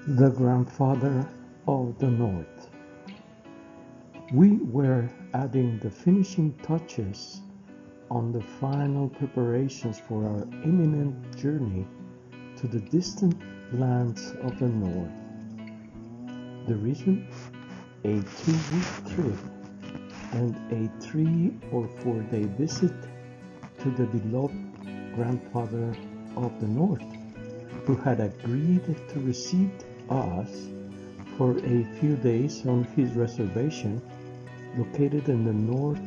The grandfather of the North. We were adding the finishing touches on the final preparations for our imminent journey to the distant lands of the North. The reason? A 2-week trip and a 3 or 4 day visit to the beloved grandfather of the North, who had agreed to receive us for a few days on his reservation located in the north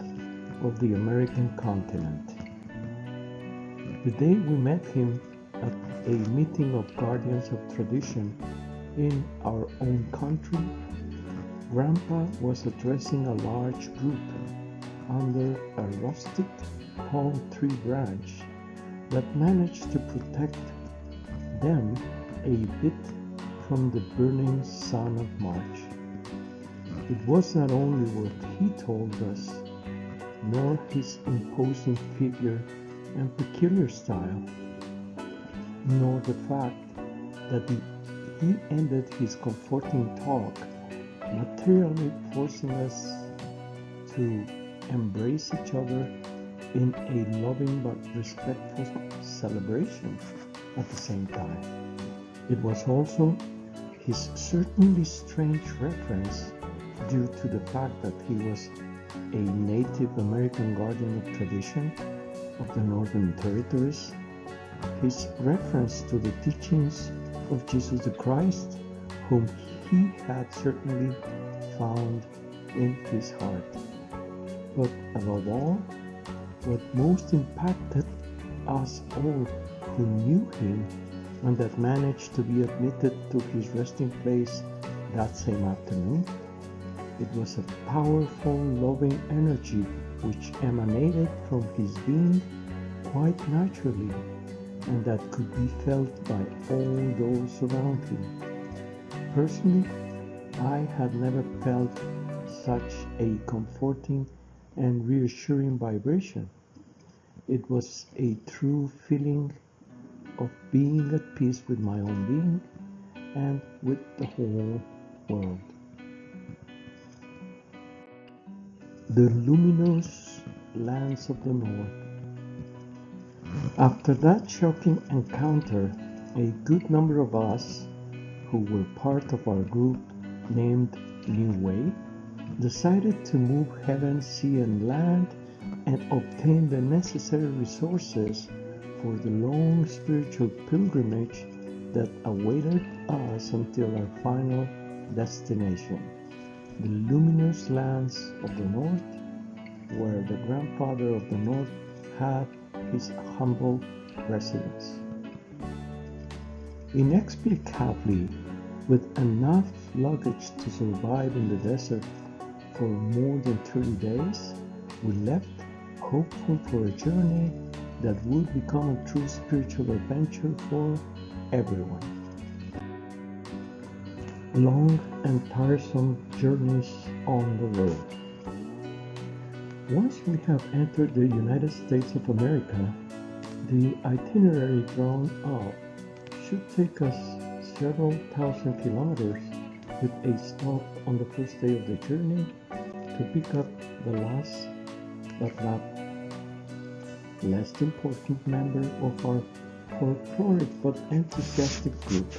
of the American continent. The day we met him at a meeting of guardians of tradition in our own country, Grandpa was addressing a large group under a rustic palm tree branch that managed to protect them a bit from the burning sun of March. It was not only what he told us, nor his imposing figure and peculiar style, nor the fact that he ended his comforting talk materially forcing us to embrace each other in a loving but respectful celebration at the same time. It was also his certainly strange reference, due to the fact that he was a Native American guardian of tradition of the Northern Territories, his reference to the teachings of Jesus the Christ, whom he had certainly found in his heart. But above all, what most impacted us all who knew him and that managed to be admitted to his resting place that same afternoon, it was a powerful, loving energy which emanated from his being quite naturally, and that could be felt by all those around him. Personally, I had never felt such a comforting and reassuring vibration. It was a true feeling of being at peace with my own being and with the whole world. The luminous lands of the North. After that shocking encounter, a good number of us, who were part of our group named New Way, decided to move heaven, sea, and land and obtain the necessary resources for the long spiritual pilgrimage that awaited us until our final destination, the luminous lands of the North, where the grandfather of the North had his humble residence. Inexplicably, with enough luggage to survive in the desert for more than 30 days, we left, hopeful for a journey that would become a true spiritual adventure for everyone. Long and tiresome journeys on the road. Once we have entered the United States of America, the itinerary drawn up should take us several thousand kilometers, with a stop on the first day of the journey to pick up the last but not less important member of our folkloric but enthusiastic group.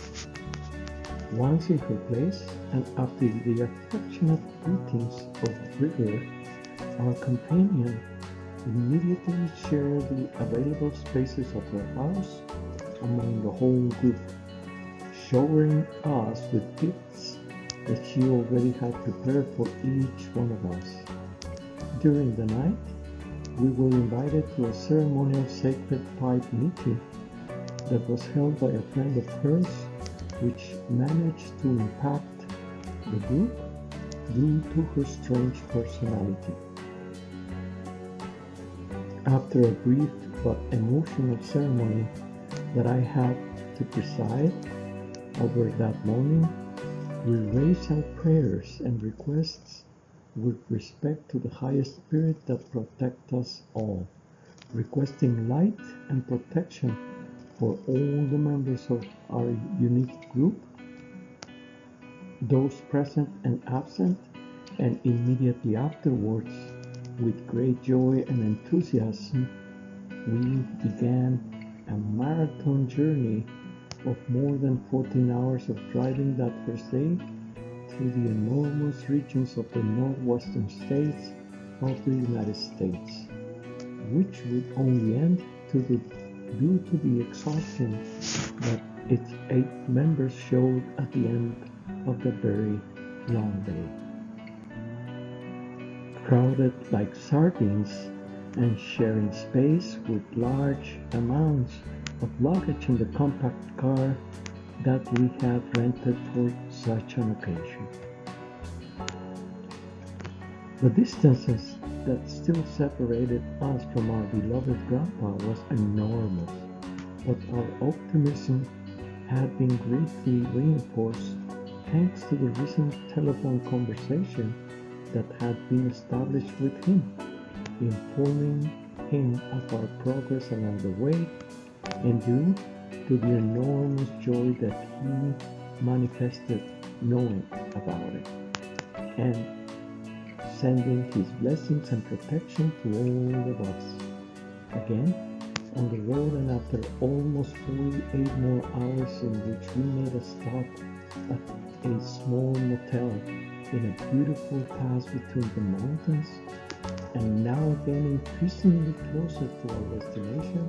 Once in her place, and after the affectionate greetings of rigor, our companion immediately shared the available spaces of her house among the whole group, showering us with gifts that she already had prepared for each one of us. During the night, we were invited to a ceremonial sacred pipe meeting that was held by a friend of hers, which managed to impact the group due to her strange personality. After a brief but emotional ceremony that I had to preside over that morning, we raised our prayers and requests with respect to the highest spirit that protect us all, requesting light and protection for all the members of our unique group, those present and absent, and immediately afterwards, with great joy and enthusiasm, we began a marathon journey of more than 14 hours of driving that first day through the enormous regions of the northwestern states of the United States, which would only end due to the exhaustion that its 8 members showed at the end of the very long day. Crowded like sardines and sharing space with large amounts of luggage in the compact car that we had rented for such an occasion. The distances that still separated us from our beloved grandpa was enormous, but our optimism had been greatly reinforced thanks to the recent telephone conversation that had been established with him, informing him of our progress along the way and due to the enormous joy that he manifested knowing about it, and sending his blessings and protection to all of us. Again, on the road, and after almost 48 more hours in which we made a stop at a small motel in a beautiful pass between the mountains, and now getting increasingly closer to our destination,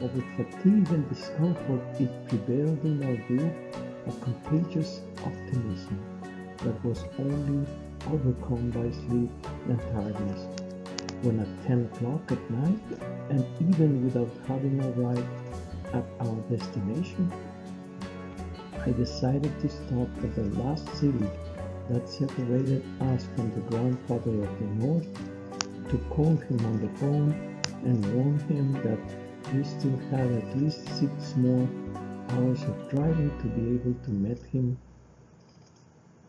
but with fatigue and discomfort it prevailed in our group a contagious optimism that was only overcome by sleep and tiredness, when at 10 o'clock at night, and even without having arrived at our destination, I decided to stop at the last city that separated us from the grandfather of the North, to call him on the phone and warn him that we still had at least 6 more hours of driving to be able to meet him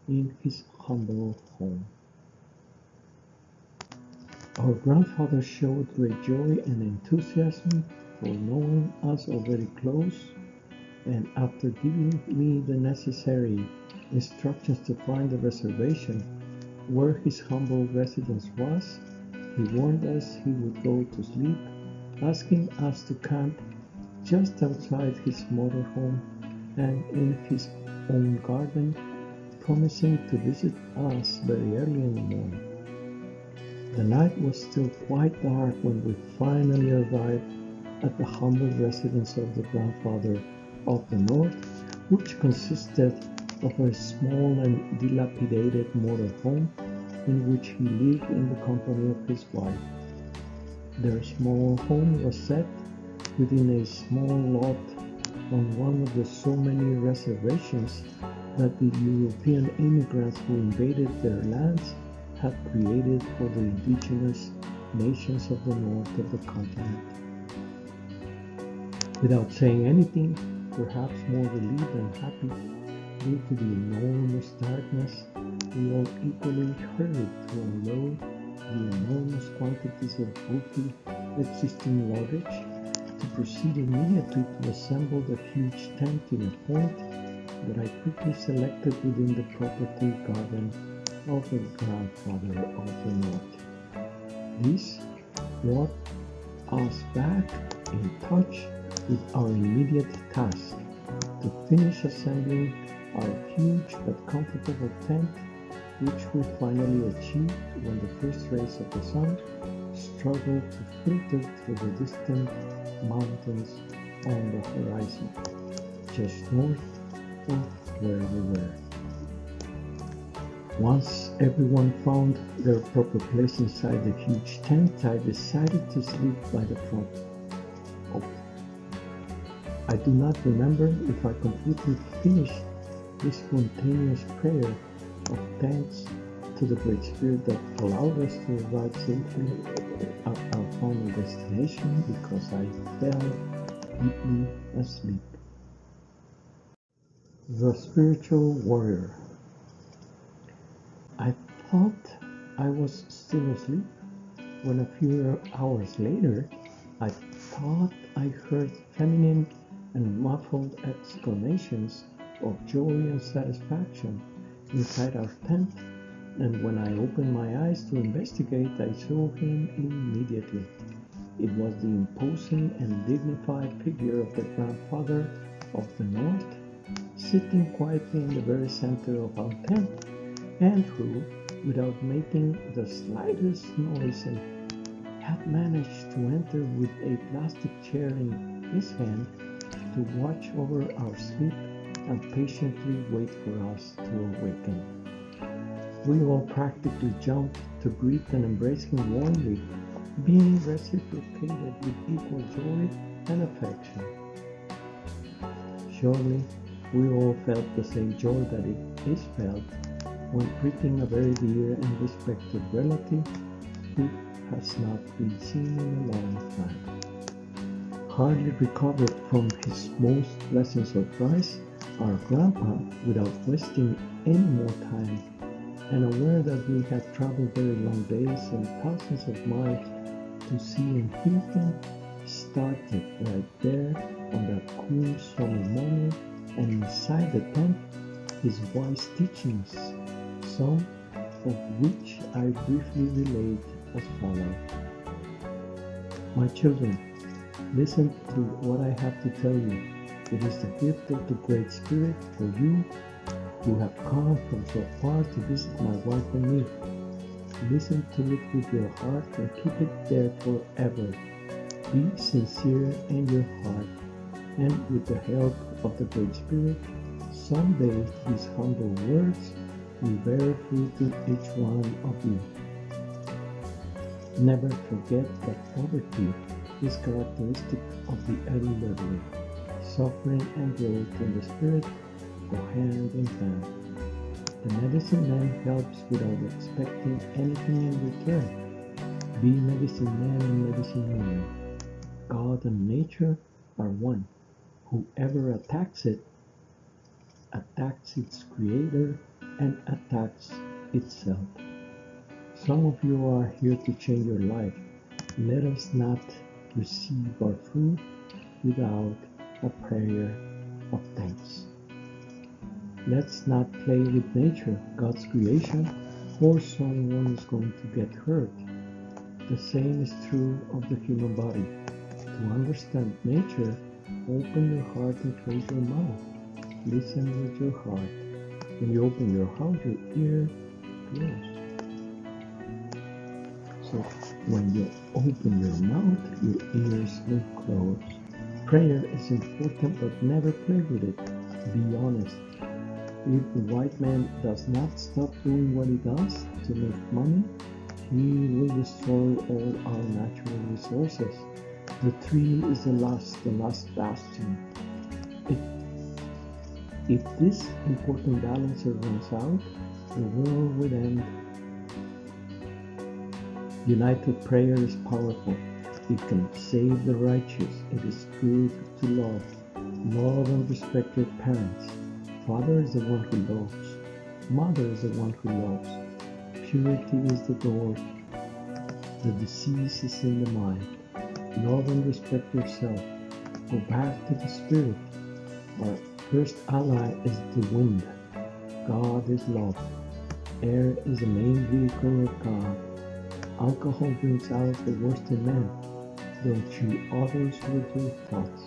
in his humble home. Our grandfather showed great joy and enthusiasm for knowing us already close, and after giving me the necessary instructions to find the reservation where his humble residence was, he warned us he would go to sleep, asking us to camp just outside his motorhome and in his own garden, promising to visit us very early in the morning. The night was still quite dark when we finally arrived at the humble residence of the grandfather of the North, which consisted of a small and dilapidated motorhome in which he lived in the company of his wife. Their small home was set within a small lot on one of the so many reservations that the European immigrants who invaded their lands had created for the indigenous nations of the north of the continent. Without saying anything, perhaps more relieved than happy, due to the enormous darkness, we all equally hurried to unload the enormous quantities of bulky existing luggage, to proceed immediately to assemble the huge tent in a point that I quickly selected within the property garden of the grandfather of the North. This brought us back in touch with our immediate task, to finish assembling our huge but comfortable tent, which we finally achieved when the first rays of the sun struggled to filter through the distant mountains on the horizon, just north of where we were. Once everyone found their proper place inside the huge tent, I decided to sleep by the front. Oh, I do not remember if I completely finished this spontaneous prayer of thanks to the Great Spirit that allowed us to arrive safely at our final destination, because I fell deeply asleep. The Spiritual Warrior. I thought I was still asleep when a few hours later I thought I heard feminine and muffled exclamations of joy and satisfaction inside our tent, and when I opened my eyes to investigate, I saw him immediately. It was the imposing and dignified figure of the grandfather of the North, sitting quietly in the very center of our tent, and who, without making the slightest noise, had managed to enter with a plastic chair in his hand to watch over our sleep and patiently wait for us to awaken. We all practically jumped to greet and embrace him warmly, being reciprocated with equal joy and affection. Surely, we all felt the same joy that it is felt when greeting a very dear and respected relative who has not been seen in a long time. Hardly recovered from his most pleasant surprise, our grandpa, without wasting any more time, and aware that we had traveled very long days and thousands of miles to see and hear him, started right there on that cool summer morning, and inside the tent, his wise teachings, some of which I briefly relate as follows. My children, listen to what I have to tell you. It is the gift of the Great Spirit for you who have come from so far to visit my wife and me. Listen to it with your heart and keep it there forever. Be sincere in your heart, and with the help of the Great Spirit, someday these humble words will bear fruit in each one of you. Never forget that poverty is characteristic of the elderly. Suffering and growth in the spirit go hand in hand. The medicine man helps without expecting anything in return. Be medicine man and medicine woman. God and nature are one. Whoever attacks it attacks its creator and attacks itself. Some of you are here to change your life. Let us not receive our food without a prayer of thanks. Let's not play with nature, God's creation, or someone is going to get hurt. The same is true of the human body. To understand nature, open your heart and close your mouth. Listen with your heart. When you open your heart, your ear close. So when you open your mouth, your ears will close. Prayer is important, but never play with it. Be honest. If the white man does not stop doing what he does to make money, he will destroy all our natural resources. The tree is the last bastion. If this important balancer runs out, the world will end. United prayer is powerful. It can save the righteous. It is good to love. Love and respect your parents. Father is the one who loves. Mother is the one who loves. Purity is the door. The disease is in the mind. Love and respect yourself. Go back to the spirit. Our first ally is the wind. God is love. Air is the main vehicle of God. Alcohol brings out the worst in men. Don't chew others with your thoughts.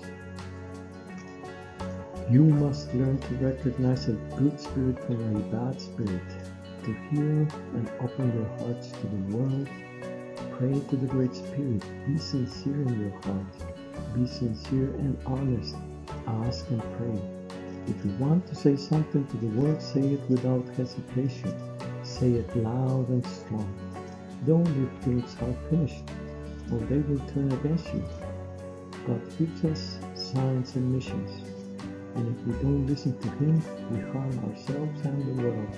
You must learn to recognize a good spirit from a bad spirit, to heal and open your hearts to the world. Pray to the Great Spirit. Be sincere in your heart. Be sincere and honest. Ask and pray. If you want to say something to the world, say it without hesitation. Say it loud and strong. Don't leave things unfinished, or they will turn against you. God gives us signs and missions, and if we don't listen to Him, we harm ourselves and the world.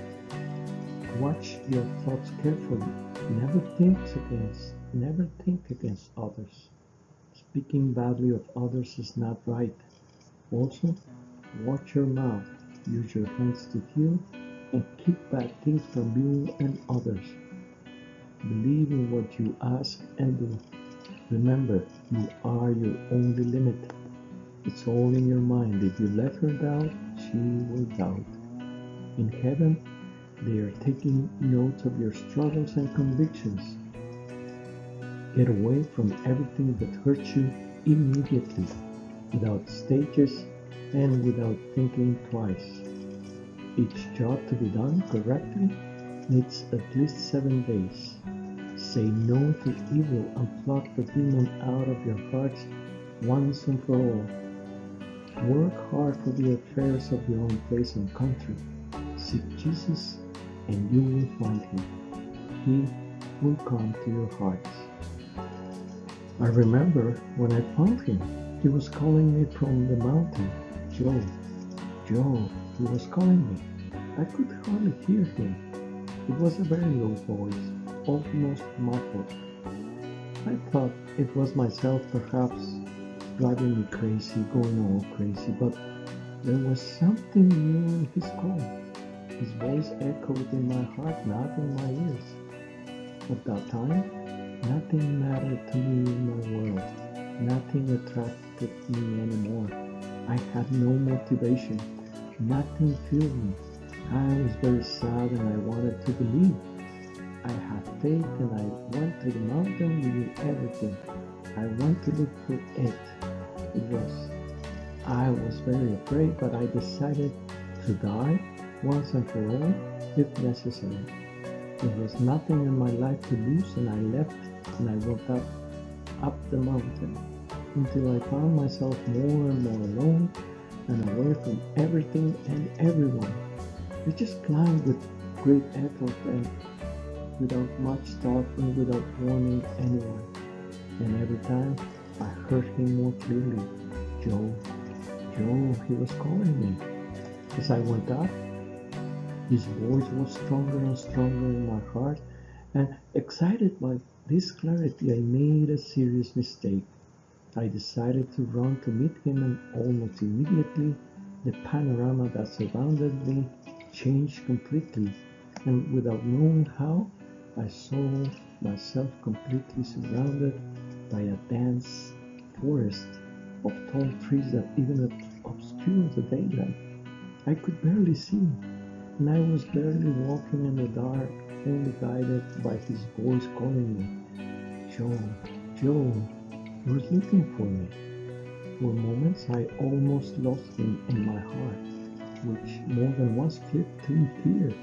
Watch your thoughts carefully. Never think against others. Speaking badly of others is not right. Also, watch your mouth. Use your hands to heal and keep bad things from you and others. Believe in what you ask and do. Remember, you are your only limit. It's all in your mind. If you let her down, she she will doubt. In heaven, they are taking notes of your struggles and convictions. Get away from everything that hurts you immediately, without stages and without thinking twice. Each job to be done correctly needs at least 7 days. Say no to evil and pluck the demon out of your hearts once and for all. Work hard for the affairs of your own place and country. Seek Jesus and you will find him. He will come to your hearts. I remember when I found him, he was calling me from the mountain. Joe, Joe, he was calling me. I could hardly hear him. It was a very low voice, almost muffled. I thought it was myself perhaps driving me crazy, going all crazy, but there was something new in his call. His voice echoed in my heart, not in my ears. At that time, nothing mattered to me in my world. Nothing attracted me anymore. I had no motivation. Nothing filled me. I was very sad and I wanted to believe. I had faith and I went to the mountain with everything. I went to look for it. I was very afraid, but I decided to die once and for all if necessary. There was nothing in my life to lose and I left and I went up the mountain until I found myself more and more alone and away from everything and everyone. I just climbed with great effort and without much thought and without warning anyone. And every time I heard him more clearly. Joe, Joe, he was calling me. As I went up, his voice was stronger and stronger in my heart, and excited by this clarity, I made a serious mistake. I decided to run to meet him, and almost immediately, the panorama that surrounded me changed completely, and without knowing how, I saw myself completely surrounded by a dense forest of tall trees that even obscured the daylight. I could barely see, and I was barely walking in the dark, only guided by his voice calling me. Joe, Joe, he was looking for me. For moments I almost lost him in my heart, which more than once flipped in fear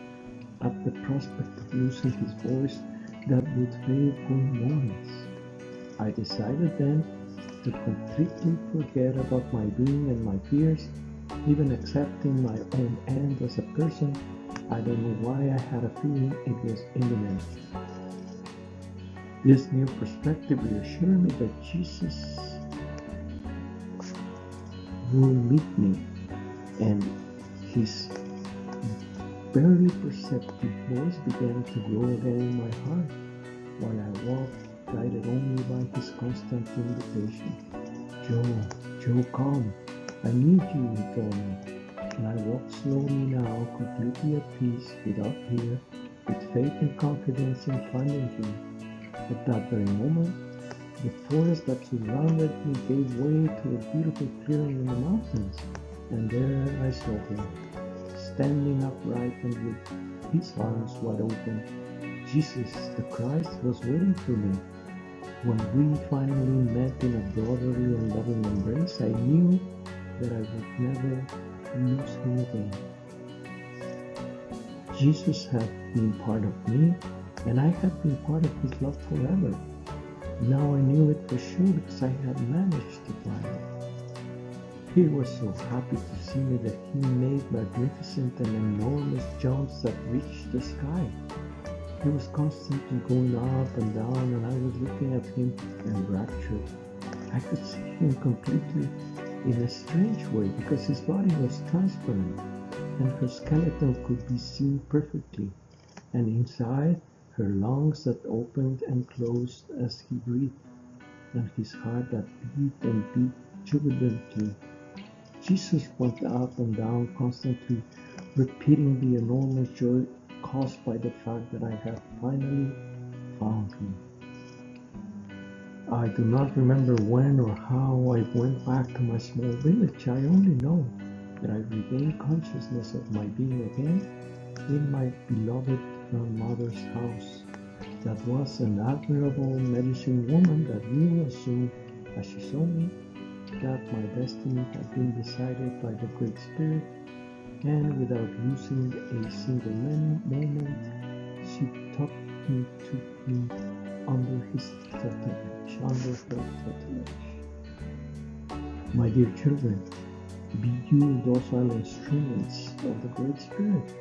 at the prospect of losing his voice that would fade for moments. I decided then to completely forget about my being and my fears, even accepting my own end as a person. I don't know why I had a feeling it was imminent. This new perspective reassured me that Jesus will meet me, and his barely perceptive voice began to grow again in my heart, while I walked, guided only by his constant invitation. Joe, come. I need you, he told me. And I walked slowly now, completely at peace, without fear, with faith and confidence in finding him. At that very moment, the forest that surrounded me gave way to a beautiful clearing in the mountains, and there I saw him, standing upright and with his arms wide open. Jesus, the Christ, was waiting for me. When we finally met in a brotherly and loving embrace, I knew that I would never lose him again. Jesus had been part of me, and I had been part of his love forever. Now I knew it for sure because I had managed to find it. He was so happy to see me that he made magnificent and enormous jumps that reached the sky. He was constantly going up and down, and I was looking at him enraptured. I could see him completely in a strange way because his body was transparent and her skeleton could be seen perfectly, and inside her lungs that opened and closed as he breathed, and his heart that beat and beat jubilantly. Jesus went up and down constantly, repeating the enormous joy caused by the fact that I had finally found him. I do not remember when or how I went back to my small village. I only know that I regained consciousness of my being again in my beloved grandmother's house. That was an admirable medicine woman that knew as soon as she saw me that my destiny had been decided by the Great Spirit, and without losing a single moment, she took me under his tutelage, under her tutelage. My dear children, be you docile instruments of the Great Spirit,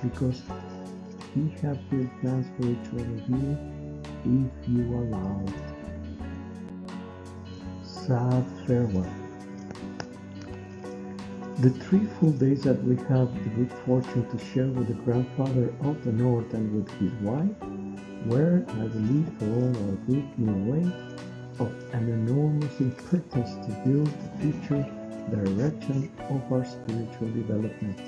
because He has great plans for each one of you if you allow it. Sad farewell. The 3 full days that we had the good fortune to share with the grandfather of the North and with his wife were, I believe, for all our group in a way, of an enormous importance to build the future direction of our spiritual development.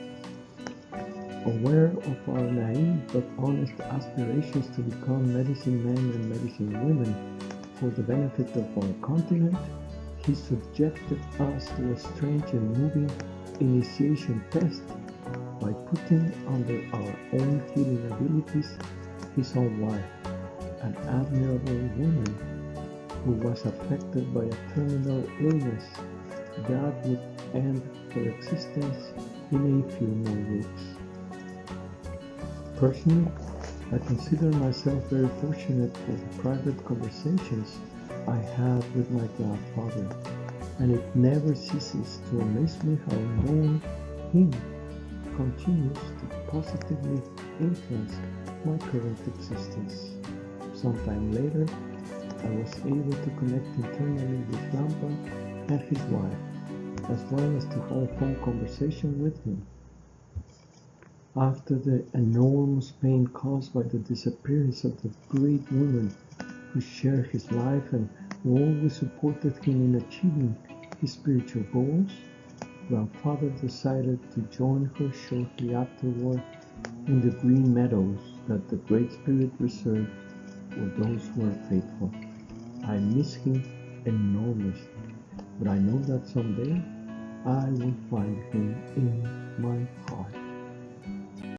Aware of our naive but honest aspirations to become medicine men and medicine women for the benefit of our continent, he subjected us to a strange and moving initiation test by putting under our own healing abilities his own wife, an admirable woman who was affected by a terminal illness that would end her existence in a few more weeks. Personally, I consider myself very fortunate for the private conversations I had with my grandfather, and it never ceases to amaze me how knowing him continues to positively influence my current existence. Sometime later, I was able to connect internally with Grandpa and his wife, as well as to have a phone conversation with him. After the enormous pain caused by the disappearance of the great woman who shared his life and who always supported him in achieving his spiritual goals, Grandfather decided to join her shortly afterward in the green meadows that the Great Spirit reserved for those who are faithful. I miss him enormously, but I know that someday I will find him in my heart.